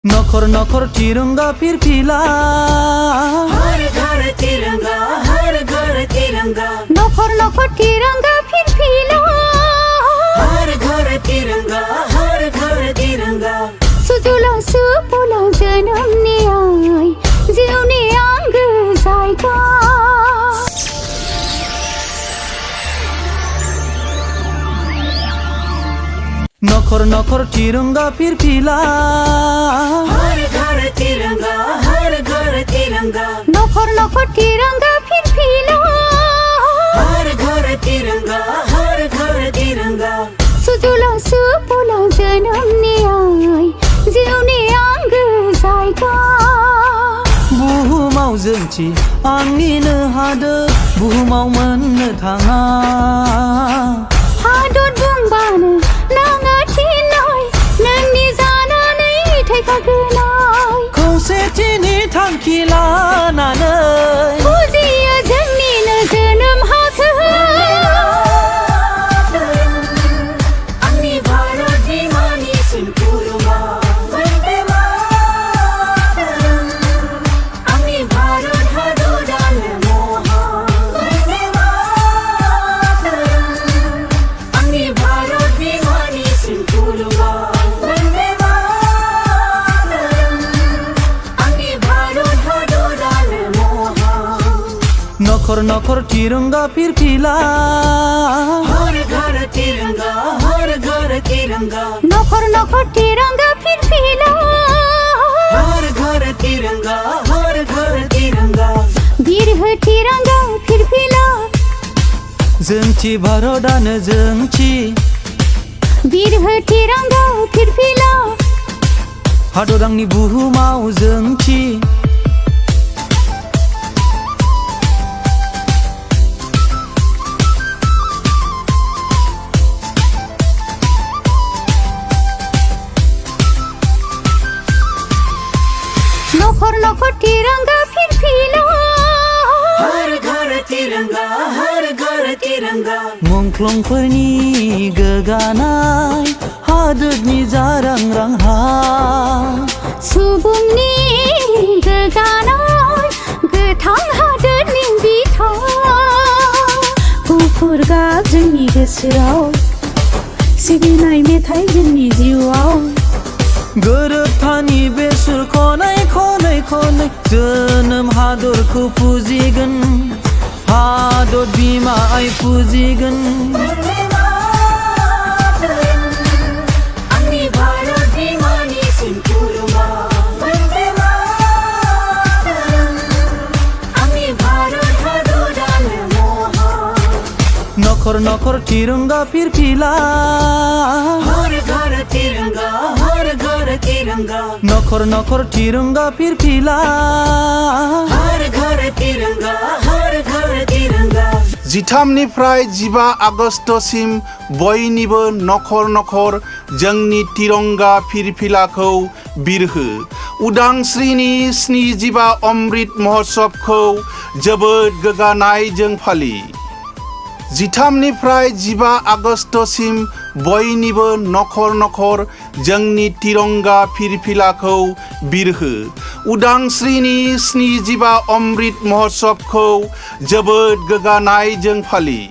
नखर नखर तिरंगा फिरफिला, हर घर तिरंगा, हर घर तिरंगा, नखर नखर तिरंगा फिरफिला, हर घर तिरंगा, हर घर तिरंगा, सुजुलां सुफलां जोनोमनि आइ जिउनि आंगो जायगा। नखर नखर तिरंगा फिरफिला, हर घर तिरंगा, हर घर तिरंगा, नखर नखर तिरंगा फिरफिला, हर घर तिरंगा, हर घर तिरंगा, सुजुलां सुफलां जोनोमनि आइ जिउनि आंगो जायगा। बुहुमाव जोंथि आंनिनो हादोर, बुहुमाव मोननो थाङा। हादर बुंबानो नाङा थिननाय, नोंनि जानानै थायखागोनाय। खौसेथिनि थांखि लानानै बुजियो जोंनिनो जोनोम हाखो। आंनि भारत बिमानिसिम खुलुमा, वन्दे मातरम। आंनि भारत हादरानो महान, वन्दे मातरम। आंनि भारत बिमानिसिम खुलुमा, वन्दे मातरम। आंनि भारत हादरानो महान। नखर नखर तिरंगा फिरफिला, हर घर तिरंगा, हर घर तिरंगा, नखर नखर तिरंगा फिरफिला, हर घर तिरंगा, हर घर तिरंगा, बिरहो तिरंगा फिरफिला, जोंथि भारतआनो जोंथि। बिरहो तिरंगा फिरफिला, हादर आंनि बुहुमाव जोंथि। नखर नखर तिरंगा फिरफिला, हर घर तिरंगा, हर घर तिरंगा, मुंख्लंफोरनि गोगानाय, हादोरनि जारां रांहा। सुबुंनि गोगानाय, गोथां हादोरनि बिथा। गुफुर गाब जोंनि गोसोआव, सिबिनाय मेथाइ जोंनि जिउआव। गोरोबथानि बे सुर खनै खनै खनै जोनोम हादरखौ फुजिगोन, हादर बिमा आइ फुजिगोन। वन्दे मातरम। आंनि भारत बिमानिसिम खुलुमा, वन्दे मातरम। आंनि भारत हादरानो महान। नखर नखर तिरंगा फिरफिला, हर घर तिरंगा, हर घर तिरंगा, नखर नखर तिरंगा फिरफिला। हर घर तिरंगा, हर घर तिरंगा, 13निफ्राय 15 आगस्तसिम बयनिबो नखर नखर जोंनि तिरंगा फिरफिलाखौ बिरहो। उदांस्रिनि 75 अमृत महोत्सवखौ जोबोद गोगानायजों फालि। 13निफ्राय 15 आगस्तसिम बयनिबो नखर नखर जोंनि तिरंगा फिरफिलाखौ बिरहो। उदांस्रिनि 75 अमृत महोत्सवखौ जोबोद गोगानायजों फालि।